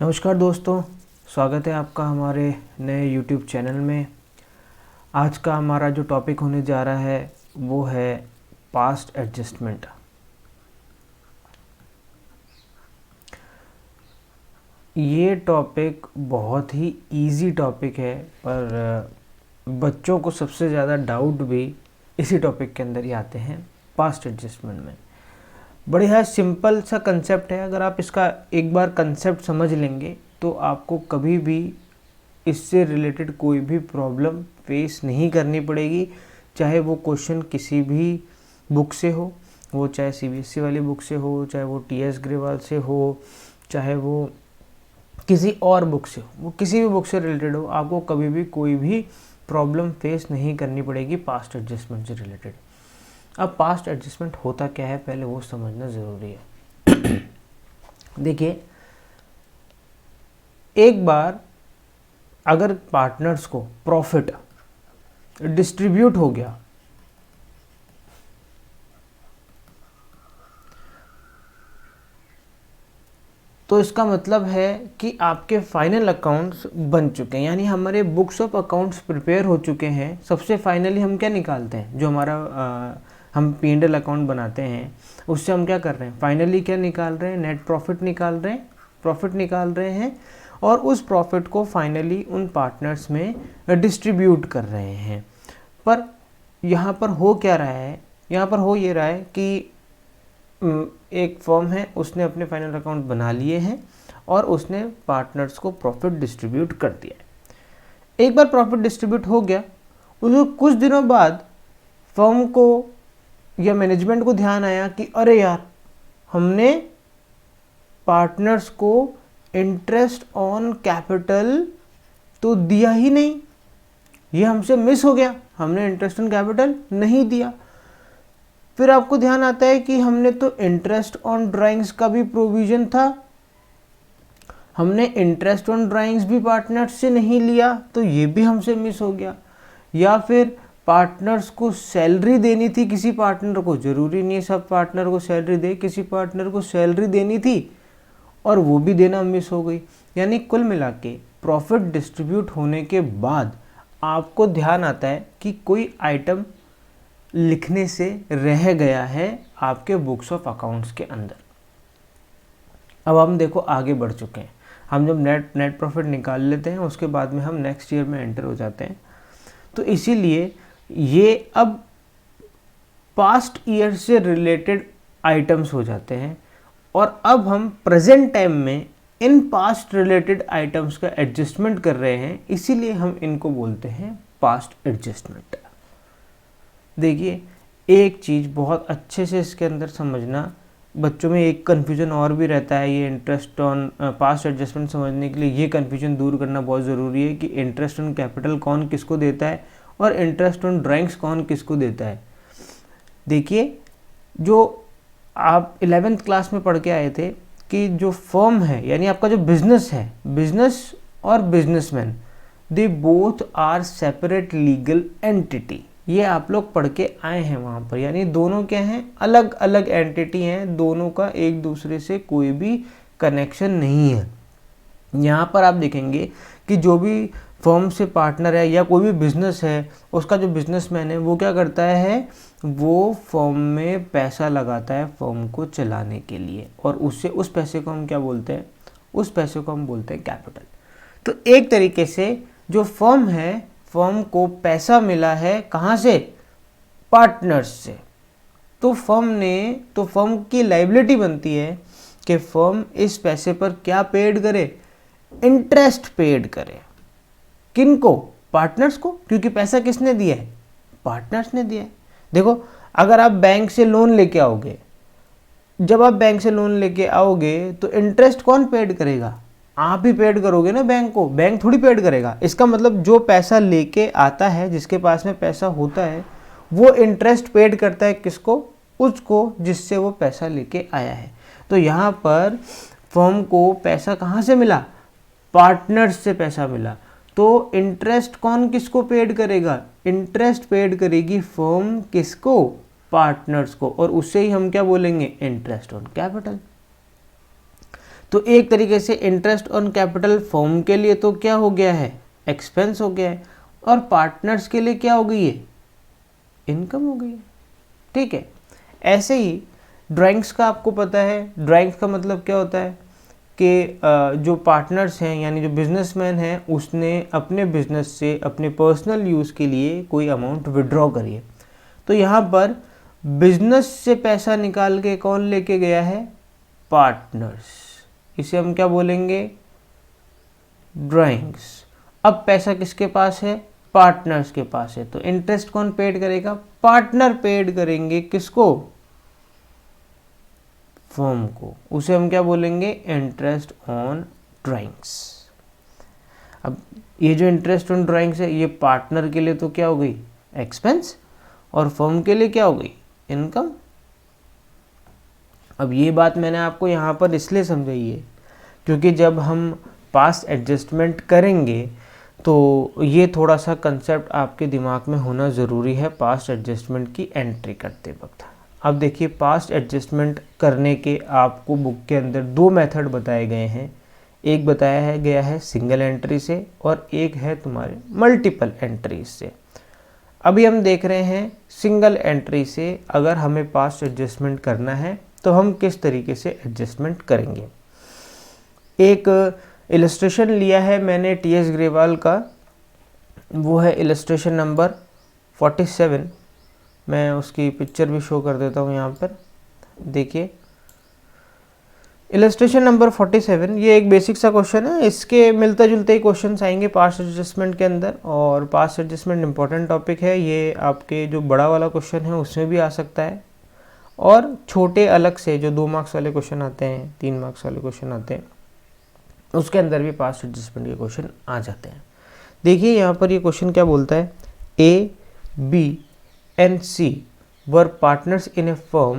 नमस्कार दोस्तों, स्वागत है आपका हमारे नए YouTube चैनल में। आज का हमारा जो टॉपिक होने जा रहा है वो है पास्ट एडजस्टमेंट। ये टॉपिक बहुत ही इजी टॉपिक है, पर बच्चों को सबसे ज़्यादा डाउट भी इसी टॉपिक के अंदर ही आते हैं, पास्ट एडजस्टमेंट में। बढ़िया सिंपल सा कंसेप्ट है। अगर आप इसका एक बार कंसेप्ट समझ लेंगे तो आपको कभी भी इससे रिलेटेड कोई भी प्रॉब्लम फेस नहीं करनी पड़ेगी, चाहे वो क्वेश्चन किसी भी बुक से हो, वो चाहे सीबीएसई वाली बुक से हो, चाहे वो टीएस ग्रेवाल से हो, चाहे वो किसी और बुक से हो, वो किसी भी बुक से रिलेटेड हो, आपको कभी भी कोई भी प्रॉब्लम फेस नहीं करनी पड़ेगी पास्ट एडजस्टमेंट से रिलेटेड। अब पास्ट एडजस्टमेंट होता क्या है पहले वो समझना ज़रूरी है। देखिए, एक बार अगर पार्टनर्स को प्रॉफिट डिस्ट्रीब्यूट हो गया तो इसका मतलब है कि आपके फाइनल अकाउंट्स बन चुके हैं, यानी हमारे बुक्स ऑफ अकाउंट्स प्रिपेयर हो चुके हैं। सबसे फाइनली हम क्या निकालते हैं, जो हमारा हम P&L अकाउंट बनाते हैं उससे हम क्या कर रहे हैं, फाइनली क्या निकाल रहे हैं, नेट प्रॉफिट निकाल रहे हैं, प्रॉफिट निकाल रहे हैं और उस प्रॉफिट को फाइनली उन पार्टनर्स में डिस्ट्रीब्यूट कर रहे हैं। पर यहाँ पर हो क्या रहा है, यहाँ पर हो ये रहा है कि एक फर्म है, उसने अपने फाइनल अकाउंट बना लिए हैं और उसने पार्टनर्स को प्रॉफिट डिस्ट्रीब्यूट कर दिया है। एक बार प्रॉफिट डिस्ट्रीब्यूट हो गया, उसको कुछ दिनों बाद फर्म को या मैनेजमेंट को ध्यान आया कि अरे यार, हमने पार्टनर्स को इंटरेस्ट ऑन कैपिटल तो दिया ही नहीं, ये हमसे मिस हो गया, हमने इंटरेस्ट ऑन कैपिटल नहीं दिया। फिर आपको ध्यान आता है कि हमने तो इंटरेस्ट ऑन ड्राइंग्स का भी प्रोविजन था, हमने इंटरेस्ट ऑन ड्राइंग्स भी पार्टनर्स से नहीं लिया, तो ये भी हमसे मिस हो गया। या फिर पार्टनर्स को सैलरी देनी थी, किसी पार्टनर को, जरूरी नहीं सब पार्टनर को सैलरी दे, किसी पार्टनर को सैलरी देनी थी और वो भी देना मिस हो गई। यानी कुल मिला के प्रॉफिट डिस्ट्रीब्यूट होने के बाद आपको ध्यान आता है कि कोई आइटम लिखने से रह गया है आपके बुक्स ऑफ अकाउंट्स के अंदर। अब हम देखो आगे बढ़ चुके हैं, हम जब नेट प्रॉफिट निकाल लेते हैं उसके बाद में हम नेक्स्ट ईयर में एंटर हो जाते हैं। तो इसीलिए ये अब पास्ट ईयर से रिलेटेड आइटम्स हो जाते हैं और अब हम प्रेजेंट टाइम में इन पास्ट रिलेटेड आइटम्स का एडजस्टमेंट कर रहे हैं, इसीलिए हम इनको बोलते हैं पास्ट एडजस्टमेंट। देखिए, एक चीज़ बहुत अच्छे से इसके अंदर समझना, बच्चों में एक कन्फ्यूजन और भी रहता है, ये इंटरेस्ट ऑन पास्ट एडजस्टमेंट समझने के लिए ये कन्फ्यूजन दूर करना बहुत ज़रूरी है कि इंटरेस्ट ऑन कैपिटल कौन किसको देता है और इंटरेस्ट ऑन ड्राइंग्स कौन किसको देता है। देखिए, जो आप 11th क्लास में पढ़ के आए थे कि जो फर्म है, यानी आपका जो बिजनेस है, बिजनेस और businessman, they both are separate legal entity, ये आप लोग पढ़ के आए हैं वहाँ पर। यानी दोनों क्या हैं, अलग अलग एंटिटी हैं, दोनों का एक दूसरे से कोई भी कनेक्शन नहीं है। यहाँ पर आप देखेंगे कि जो भी फर्म से पार्टनर है या कोई भी बिजनेस है, उसका जो बिजनेसमैन है वो क्या करता है, वो फर्म में पैसा लगाता है फर्म को चलाने के लिए, और उससे उस पैसे को हम क्या बोलते हैं, उस पैसे को हम बोलते हैं कैपिटल। तो एक तरीके से जो फर्म है, फर्म को पैसा मिला है कहाँ से, पार्टनर्स से। तो फर्म की लायबिलिटी बनती है कि फर्म इस पैसे पर क्या पेड करे, इंटरेस्ट पेड करे। किनको, पार्टनर्स को, क्योंकि पैसा किसने दिया है, पार्टनर्स ने दिया है। देखो, अगर आप बैंक से लोन लेके आओगे, जब आप बैंक से लोन लेके आओगे तो इंटरेस्ट कौन पेड करेगा, आप ही पेड करोगे ना बैंक को, बैंक थोड़ी पेड करेगा। इसका मतलब जो पैसा लेके आता है, जिसके पास में पैसा होता है, वो इंटरेस्ट पेड करता है किसको, उसको जिससे वो पैसा लेके आया है। तो यहाँ पर फर्म को पैसा कहाँ से मिला, पार्टनर्स से पैसा मिला। तो इंटरेस्ट कौन किसको पेड करेगा, इंटरेस्ट पेड करेगी फर्म किसको, पार्टनर्स को, और उससे ही हम क्या बोलेंगे, इंटरेस्ट ऑन कैपिटल। तो एक तरीके से इंटरेस्ट ऑन कैपिटल फर्म के लिए तो क्या हो गया है, एक्सपेंस हो गया है, और पार्टनर्स के लिए क्या हो गई है, इनकम हो गई है। ठीक है, ऐसे ही ड्राइंग्स का आपको पता है, ड्राइंग्स का मतलब क्या होता है कि जो पार्टनर्स हैं यानी जो बिजनेसमैन हैं उसने अपने बिजनेस से अपने पर्सनल यूज़ के लिए कोई अमाउंट विड्रॉ करी है। तो यहाँ पर बिजनेस से पैसा निकाल के कौन लेके गया है, पार्टनर्स, इसे हम क्या बोलेंगे, ड्राइंग्स। अब पैसा किसके पास है, पार्टनर्स के पास है, तो इंटरेस्ट कौन पेड करेगा, पार्टनर पेड करेंगे, किसको, फर्म को, उसे हम क्या बोलेंगे, इंटरेस्ट ऑन ड्राइंग्स। अब ये जो इंटरेस्ट ऑन ड्राइंग्स है ये पार्टनर के लिए तो क्या हो गई, एक्सपेंस, और फर्म के लिए क्या हो गई, इनकम। अब ये बात मैंने आपको यहाँ पर इसलिए समझाई है क्योंकि जब हम पास्ट एडजस्टमेंट करेंगे तो ये थोड़ा सा कंसेप्ट आपके दिमाग में होना ज़रूरी है पास्ट एडजस्टमेंट की एंट्री करते वक्त। अब देखिए, पास्ट एडजस्टमेंट करने के आपको बुक के अंदर दो मेथड बताए गए हैं, एक बताया गया है सिंगल एंट्री से और एक है तुम्हारे मल्टीपल एंट्रीज से। अभी हम देख रहे हैं सिंगल एंट्री से अगर हमें पास्ट एडजस्टमेंट करना है तो हम किस तरीके से एडजस्टमेंट करेंगे। एक इलस्ट्रेशन लिया है मैंने टी.एस. ग्रेवाल का, वो है इलस्ट्रेशन नंबर 47। मैं उसकी पिक्चर भी शो कर देता हूँ यहाँ पर, देखिए इलस्ट्रेशन नंबर 47। ये एक बेसिक सा क्वेश्चन है, इसके मिलता जुलते ही क्वेश्चन आएंगे पास्ट एडजस्टमेंट के अंदर, और पास्ट एडजस्टमेंट इंपॉर्टेंट टॉपिक है। ये आपके जो बड़ा वाला क्वेश्चन है उसमें भी आ सकता है, और छोटे अलग से जो 2 मार्क्स वाले क्वेश्चन आते हैं, 3 मार्क्स वाले क्वेश्चन आते हैं, उसके अंदर भी पास्ट एडजस्टमेंट के क्वेश्चन आ जाते हैं। देखिए यहाँ पर ये क्वेश्चन क्या बोलता है, ए, B and C were partners in a firm.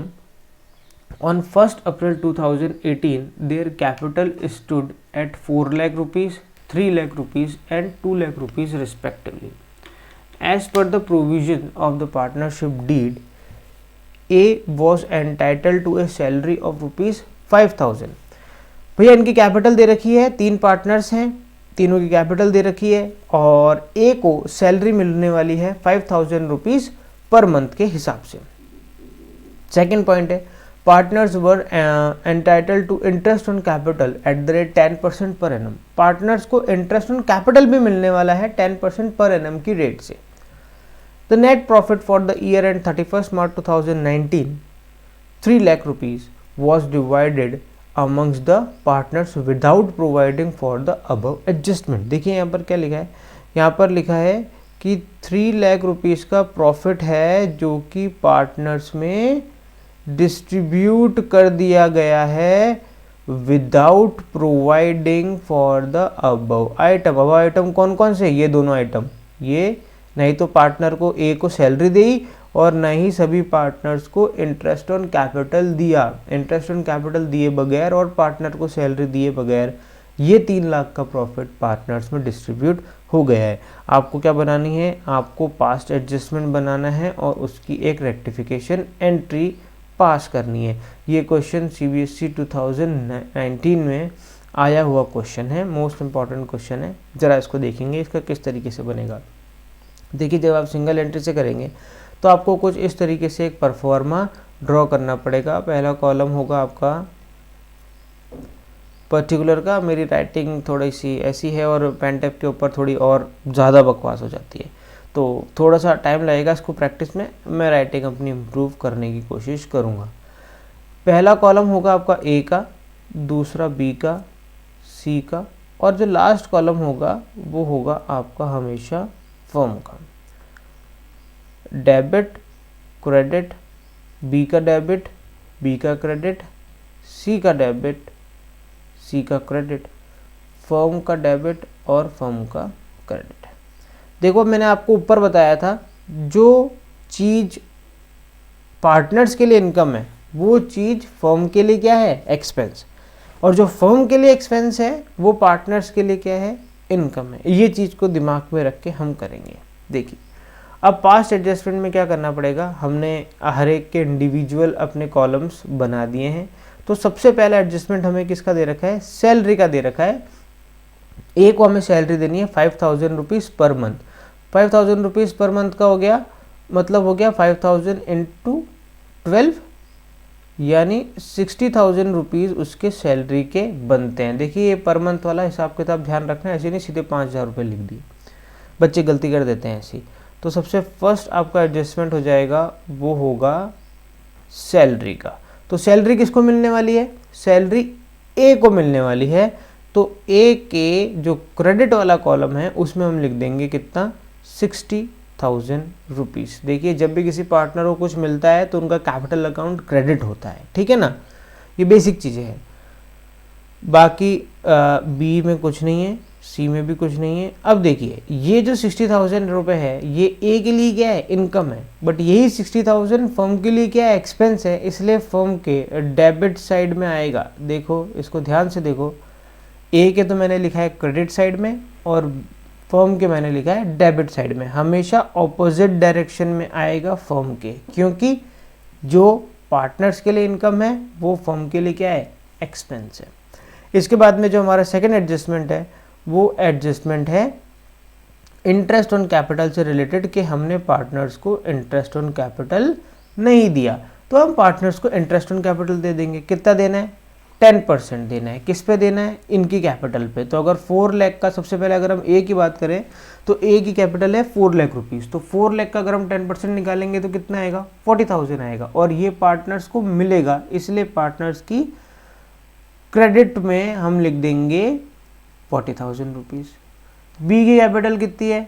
On 1st April 2018, their capital stood at 4 lakh rupees, 3 lakh rupees and 2 lakh rupees respectively. As per the provision of the partnership deed, A was entitled to a salary of rupees 5,000. भैया इनकी capital दे रखी है, 3 partners हैं, तीनों की capital दे रखी है और A को सैलरी मिलने वाली है 5,000 रुपीज़ पर मंथ के हिसाब से। सेकेंड पॉइंट है, partners were entitled to interest on capital at the rate 10% per annum. Partners को इंटरेस्ट ऑन कैपिटल भी मिलने वाला है 10% पर एनम की रेट से। The net profit for the year and 31 March 2019 3 lakh rupees was divided amongst the partners without providing for the above adjustment. देखिए यहाँ पर क्या लिखा है, यहाँ पर लिखा है कि 3 लाख रुपीस का प्रॉफिट है जो कि पार्टनर्स में डिस्ट्रीब्यूट कर दिया गया है without providing for the above item. अब आइटम कौन कौन से, ये दोनों आइटम, ये नहीं तो पार्टनर को ए को सैलरी दी और न ही सभी पार्टनर्स को इंटरेस्ट ऑन कैपिटल दिया। इंटरेस्ट ऑन कैपिटल दिए बगैर और पार्टनर को सैलरी दिए बगैर ये 3 लाख का प्रॉफिट पार्टनर्स में डिस्ट्रीब्यूट हो गया है। आपको क्या बनानी है, आपको पास्ट एडजस्टमेंट बनाना है और उसकी एक रेक्टिफिकेशन एंट्री पास करनी है। ये क्वेश्चन सीबीएसई 2019 में आया हुआ क्वेश्चन है, मोस्ट इम्पॉर्टेंट क्वेश्चन है। ज़रा इसको देखेंगे इसका किस तरीके से बनेगा। देखिए जब आप सिंगल एंट्री से करेंगे तो आपको कुछ इस तरीके से एक परफॉर्मा ड्रॉ करना पड़ेगा। पहला कॉलम होगा आपका पर्टिकुलर का, मेरी राइटिंग थोड़ी सी ऐसी है और पेन टेप के ऊपर थोड़ी और ज़्यादा बकवास हो जाती है, तो थोड़ा सा टाइम लगेगा इसको प्रैक्टिस में। मैं राइटिंग अपनी इम्प्रूव करने की कोशिश करूँगा। पहला कॉलम होगा आपका ए का, दूसरा बी का, सी का, और जो लास्ट कॉलम होगा वो होगा आपका हमेशा फर्म का। डेबिट, क्रेडिट, बी का डेबिट, बी का क्रेडिट, सी का डेबिट, सी का क्रेडिट, फर्म का डेबिट और फर्म का क्रेडिट। देखो मैंने आपको ऊपर बताया था जो चीज़ पार्टनर्स के लिए इनकम है वो चीज़ फर्म के लिए क्या है, एक्सपेंस, और जो फर्म के लिए एक्सपेंस है वो पार्टनर्स के लिए क्या है, इनकम है। ये चीज़ को दिमाग में रख के हम करेंगे। देखिए अब पास्ट एडजस्टमेंट में क्या करना पड़ेगा, हमने हर एक के इंडिविजुअल अपने कॉलम्स बना दिए हैं, तो सबसे पहला एडजस्टमेंट हमें किसका दे रखा है, सैलरी का दे रखा है। ए को हमें सैलरी देनी है 5000 rupees per month. 5000 rupees per month का हो गया, मतलब हो गया 5000 इंटू 12, यानी 60,000 रुपीज़ उसके सैलरी के बनते हैं। देखिए ये पर मंथ वाला हिसाब किताब ध्यान रखना है, ऐसे नहीं सीधे 5000 रुपये लिख दिए, बच्चे गलती कर देते हैं ऐसी। तो सबसे फर्स्ट आपका एडजस्टमेंट हो जाएगा वो होगा सैलरी का। तो सैलरी किसको मिलने वाली है, सैलरी ए को मिलने वाली है। तो ए के जो क्रेडिट वाला कॉलम है उसमें हम लिख देंगे कितना, 60,000 रुपीज़। देखिए जब भी किसी पार्टनर को कुछ मिलता है तो उनका कैपिटल अकाउंट क्रेडिट होता है, ठीक है ना, ये बेसिक चीज़ें हैं। बाकी बी में कुछ नहीं है, सी में भी कुछ नहीं है। अब देखिए ये जो 60,000 रुपये है ये ए के लिए क्या है, इनकम है, बट यही 60,000 फर्म के लिए क्या है, एक्सपेंस है, इसलिए फर्म के डेबिट साइड में आएगा। देखो इसको ध्यान से देखो, ए के तो मैंने लिखा है क्रेडिट साइड में और फर्म के मैंने लिखा है डेबिट साइड में। हमेशा ऑपोजिट डायरेक्शन में आएगा फर्म के, क्योंकि जो पार्टनर्स के लिए इनकम है वो फर्म के लिए क्या है, एक्सपेंस है। इसके बाद में जो हमारा सेकंड एडजस्टमेंट है वो एडजस्टमेंट है इंटरेस्ट ऑन कैपिटल से रिलेटेड, कि हमने पार्टनर्स को इंटरेस्ट ऑन कैपिटल नहीं दिया तो हम पार्टनर्स को इंटरेस्ट ऑन कैपिटल दे देंगे। कितना देना है, 10% देना है। किस पे देना है, इनकी कैपिटल पे। तो अगर 4 लाख का, सबसे पहले अगर हम ए की बात करें तो ए की कैपिटल है 4 लाख रुपीज़, तो 4 लाख का अगर हम 10% निकालेंगे तो कितना आएगा, 40,000 आएगा, और ये पार्टनर्स को मिलेगा, इसलिए पार्टनर्स की क्रेडिट में हम लिख देंगे 40,000 रुपीज़। बी की कैपिटल कितनी है,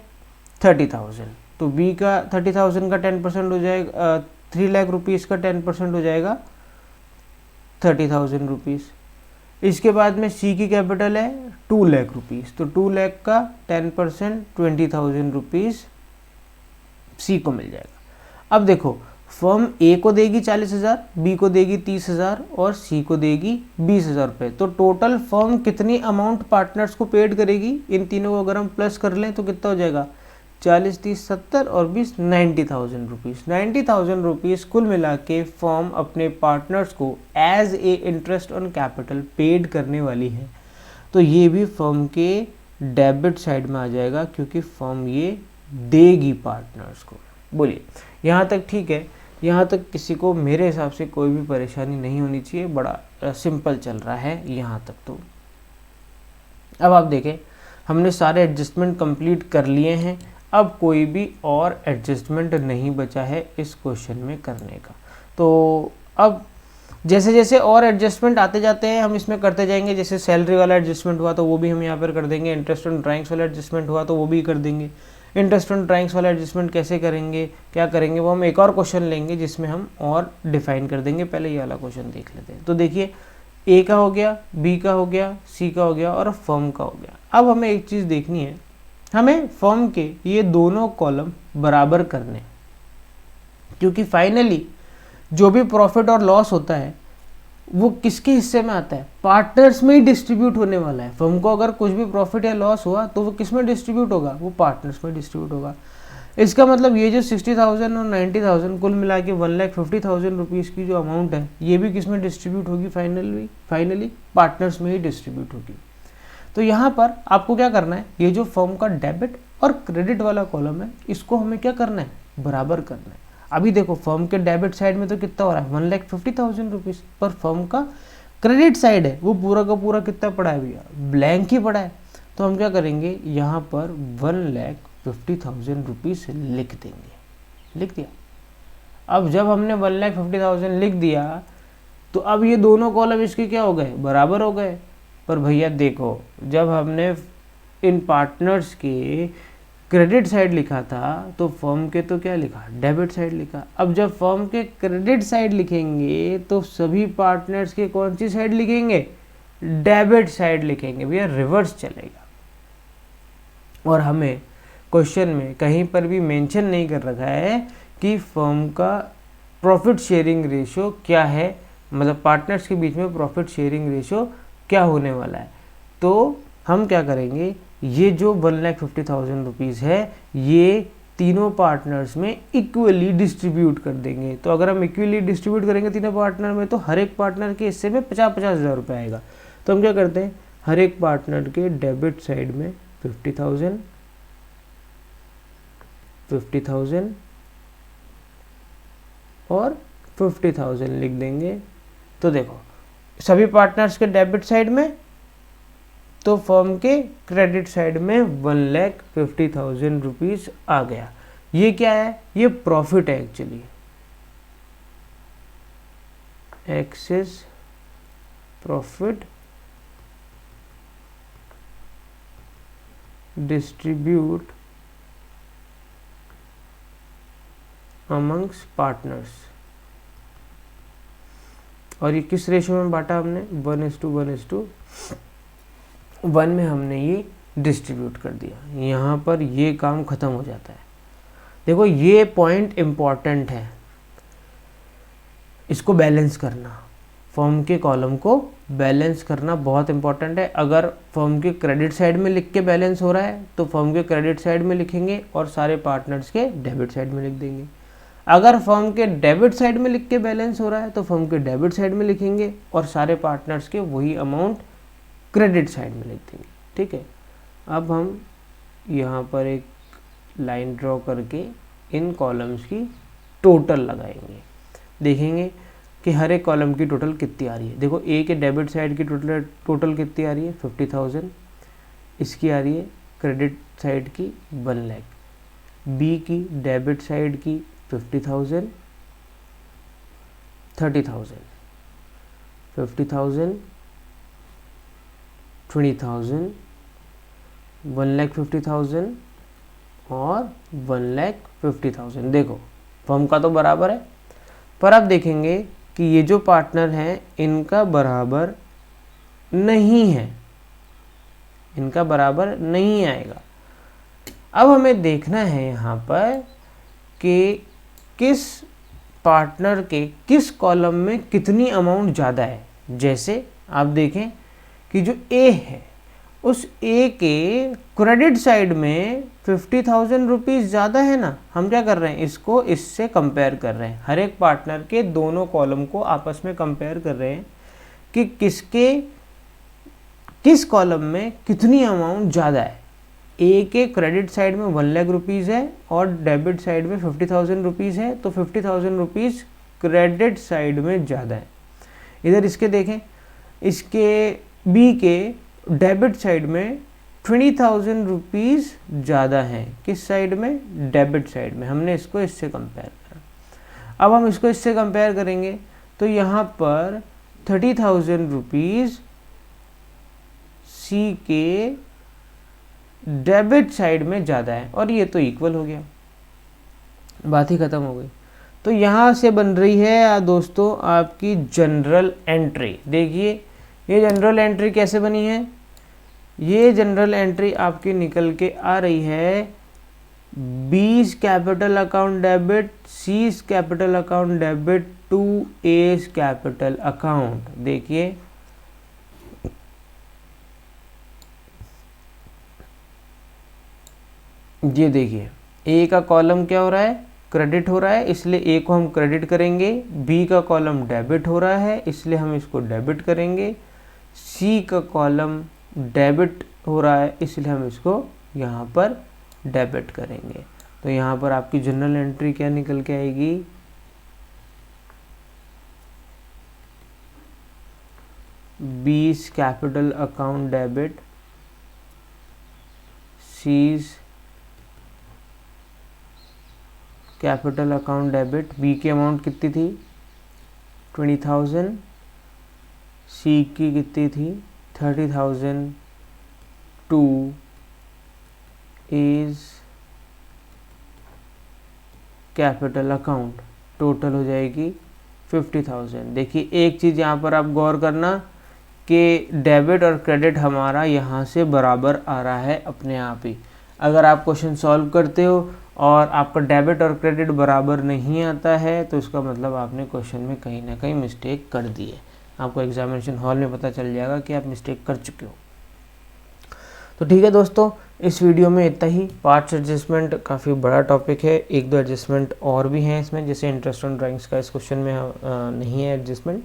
30,000, तो बी का 30,000 का 10% हो जाएगा, 3 लाख रुपीज़ का 10% हो जाएगा 30,000 रुपीज़। इसके बाद में सी की कैपिटल है 2 लाख रुपीज़, तो 2 लाख का 10% 20,000 रुपीज़ सी को मिल जाएगा। अब देखो फर्म ए को देगी 40,000, बी को देगी 30,000 और सी को देगी 20,000 रुपये। तो टोटल फर्म कितनी अमाउंट पार्टनर्स को पेड करेगी, इन तीनों को अगर हम प्लस कर लें तो कितना हो जाएगा, 40, 30, 70 और 20, 90,000 रुपीज़। 90,000 रुपीज़ कुल मिला के फर्म अपने पार्टनर्स को as a interest on capital paid करने वाली है। तो ये भी फर्म के डेबिट साइड में आ जाएगा, क्योंकि फर्म ये देगी पार्टनर्स को। बोलिए यहाँ तक ठीक है, यहाँ तक किसी को मेरे हिसाब से कोई भी परेशानी नहीं होनी चाहिए, बड़ा सिंपल चल रहा है यहाँ तक। तो अब आप देखें हमने सारे एडजस्टमेंट कंप्लीट कर लिए हैं, अब कोई भी और एडजस्टमेंट नहीं बचा है इस क्वेश्चन में करने का। तो अब जैसे जैसे और एडजस्टमेंट आते जाते हैं हम इसमें करते जाएंगे। जैसे सैलरी वाला एडजस्टमेंट हुआ तो वो भी हम यहाँ पर कर देंगे, इंटरेस्ट ऑन ड्राइंग्स वाला एडजस्टमेंट हुआ तो वो भी कर देंगे। इंटरेस्ट ऑन ड्राइंग्स वाला एडजस्टमेंट कैसे करेंगे, क्या करेंगे, वो हम एक और क्वेश्चन लेंगे जिसमें हम और डिफाइन कर देंगे। पहले ये वाला क्वेश्चन देख लेते हैं। तो देखिए ए का हो गया, बी का हो गया, सी का हो गया और फर्म का हो गया। अब हमें एक चीज़ देखनी है, हमें फर्म के ये दोनों कॉलम बराबर करने, क्योंकि फाइनली जो भी प्रॉफिट और लॉस होता है वो किसके हिस्से में आता है, पार्टनर्स में ही डिस्ट्रीब्यूट होने वाला है। फर्म को अगर कुछ भी प्रॉफिट या लॉस हुआ तो वो किस में डिस्ट्रीब्यूट होगा, वो पार्टनर्स में डिस्ट्रीब्यूट होगा। इसका मतलब ये जो 60,000 और 90,000 कुल मिला के 1,50,000 रुपीज़ की जो अमाउंट है ये भी किस में डिस्ट्रीब्यूट होगी, फाइनली पार्टनर्स में ही डिस्ट्रीब्यूट होगी। तो यहाँ पर आपको क्या करना है, ये जो फर्म का डेबिट और क्रेडिट वाला कॉलम है इसको हमें क्या करना है, बराबर करना है। अभी देखो फर्म के डेबिट साइड में तो कितना हो रहा है, 1,50,000 रुपीज़, पर फर्म का क्रेडिट साइड है वो पूरा का पूरा कितना पड़ा है भैया, ब्लैंक ही पड़ा है। तो हम क्या करेंगे, यहाँ पर 1,50,000 रुपीज़ लिख देंगे। लिख दिया। अब जब हमने 1,50,000 लिख दिया तो अब ये दोनों कॉलम इसके क्या हो गए, बराबर हो गए। पर भैया देखो जब हमने इन पार्टनर्स के क्रेडिट साइड लिखा था तो फर्म के तो क्या लिखा, डेबिट साइड लिखा। अब जब फर्म के क्रेडिट साइड लिखेंगे तो सभी पार्टनर्स के कौन सी साइड लिखेंगे, डेबिट साइड लिखेंगे। भैया रिवर्स चलेगा। और हमें क्वेश्चन में कहीं पर भी मेंशन नहीं कर रखा है कि फर्म का प्रॉफिट शेयरिंग रेशियो क्या है, मतलब पार्टनर्स के बीच में प्रॉफिट शेयरिंग रेशियो क्या होने वाला है। तो हम क्या करेंगे, ये जो 1,50,000 रुपीज़ है ये तीनों पार्टनर्स में इक्वली डिस्ट्रीब्यूट कर देंगे। तो अगर हम इक्वली डिस्ट्रीब्यूट करेंगे तीनों पार्टनर में, तो हर एक पार्टनर के हिस्से में 50-50 हज़ार रुपये आएगा। तो हम क्या करते हैं, हर एक पार्टनर के डेबिट साइड में 50,000 और 50,000 लिख देंगे। तो देखो सभी पार्टनर्स के डेबिट साइड में, तो फर्म के क्रेडिट साइड में 1,50,000 रुपीज़ आ गया। ये क्या है, ये प्रॉफिट है actually, access profit distribute amongst partners. और ये किस रेशियो में बांटा हमने, 1:1 में हमने ये डिस्ट्रीब्यूट कर दिया। यहाँ पर ये काम ख़त्म हो जाता है। देखो ये पॉइंट इम्पॉर्टेंट है, इसको बैलेंस करना, फर्म के कॉलम को बैलेंस करना बहुत इंपॉर्टेंट है। अगर फर्म के क्रेडिट साइड में लिख के बैलेंस हो रहा है तो फर्म के क्रेडिट साइड में लिखेंगे और सारे पार्टनर्स के डेबिट साइड में लिख देंगे। अगर फर्म के डेबिट साइड में लिख के बैलेंस हो रहा है तो फर्म के डेबिट साइड में लिखेंगे और सारे पार्टनर्स के वही अमाउंट क्रेडिट साइड में लिख देंगे। ठीक है, अब हम यहाँ पर एक लाइन ड्रॉ करके इन कॉलम्स की टोटल लगाएंगे, देखेंगे कि हर एक कॉलम की टोटल कितनी आ रही है। देखो ए के डेबिट साइड की टोटल कितनी आ रही है, 50,000। इसकी आ रही है क्रेडिट साइड की 1 लाख, बी की डेबिट साइड की 50,000, 30,000, 50,000, 20,000, 1,50,000 और 1,50,000। देखो फर्म का तो बराबर है, पर अब देखेंगे कि ये जो पार्टनर हैं इनका बराबर नहीं है, इनका बराबर नहीं आएगा। अब हमें देखना है यहाँ पर कि किस पार्टनर के किस कॉलम में कितनी अमाउंट ज़्यादा है। जैसे आप देखें कि जो ए है उस ए के क्रेडिट साइड में 50,000 रुपीज़ ज़्यादा है ना। हम क्या कर रहे हैं, इसको इससे कंपेयर कर रहे हैं, हर एक पार्टनर के दोनों कॉलम को आपस में कंपेयर कर रहे हैं कि किस कॉलम में कितनी अमाउंट ज़्यादा है। ए के क्रेडिट साइड में 1 लाख रुपीज़ है और डेबिट साइड में 50,000 रुपीज़ है, तो 50,000 रुपीज़ क्रेडिट साइड में ज़्यादा है। इधर इसके देखें, इसके बी के डेबिट साइड में 20,000 रुपीज़ ज़्यादा हैं। किस साइड में, डेबिट साइड में। हमने इसको इससे कंपेयर करा। अब हम इसको इससे कंपेयर करेंगे तो यहाँ पर 30,000 रुपीज़ सी के डेबिट साइड में ज़्यादा है और ये तो इक्वल हो गया, बात ही ख़त्म हो गई। तो यहाँ से बन रही है दोस्तों आपकी जनरल एंट्री। देखिए ये जनरल एंट्री कैसे बनी है, ये जनरल एंट्री आपकी निकल के आ रही है, B's capital account debit, C's capital account debit to A's capital account. देखिए ये देखिए ए का कॉलम क्या हो रहा है, क्रेडिट हो रहा है, इसलिए ए को हम क्रेडिट करेंगे। बी का कॉलम डेबिट हो रहा है इसलिए हम इसको डेबिट करेंगे। सी का कॉलम डेबिट हो रहा है इसलिए हम इसको यहाँ पर डेबिट करेंगे। तो यहाँ पर आपकी जनरल एंट्री क्या निकल के आएगी, B's capital account debit, C's capital account debit. B की अमाउंट कितनी थी, 20,000, सी की कितनी थी, 30,000 to A's capital account, total हो जाएगी 50,000। देखिए एक चीज़ यहाँ पर आप गौर करना कि डेबिट और क्रेडिट हमारा यहाँ से बराबर आ रहा है अपने आप ही। अगर आप क्वेश्चन सॉल्व करते हो और आपका डेबिट और क्रेडिट बराबर नहीं आता है तो इसका मतलब आपने क्वेश्चन में कहीं ना कहीं मिस्टेक कर दी है। आपको एग्जामिनेशन हॉल में पता चल जाएगा कि आप मिस्टेक कर चुके हो। तो ठीक है दोस्तों, इस वीडियो में इतना ही। पार्ट्स एडजस्टमेंट काफ़ी बड़ा टॉपिक है, एक दो एडजस्टमेंट और भी हैं इसमें, जैसे इंटरेस्ट ऑन ड्राइंग्स का इस क्वेश्चन में नहीं है एडजस्टमेंट।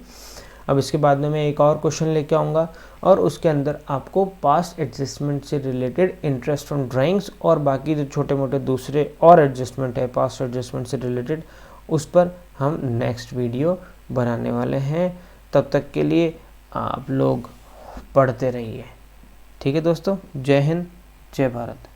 अब इसके बाद में मैं एक और क्वेश्चन लेके आऊँगा और उसके अंदर आपको पास्ट एडजस्टमेंट से रिलेटेड इंटरेस्ट ऑन ड्राइंग्स और बाकी जो छोटे मोटे दूसरे और एडजस्टमेंट है पास्ट एडजस्टमेंट से रिलेटेड, उस पर हम नेक्स्ट वीडियो बनाने वाले हैं। तब तक के लिए आप लोग पढ़ते रहिए। ठीक है दोस्तों, जय हिंद, जय भारत।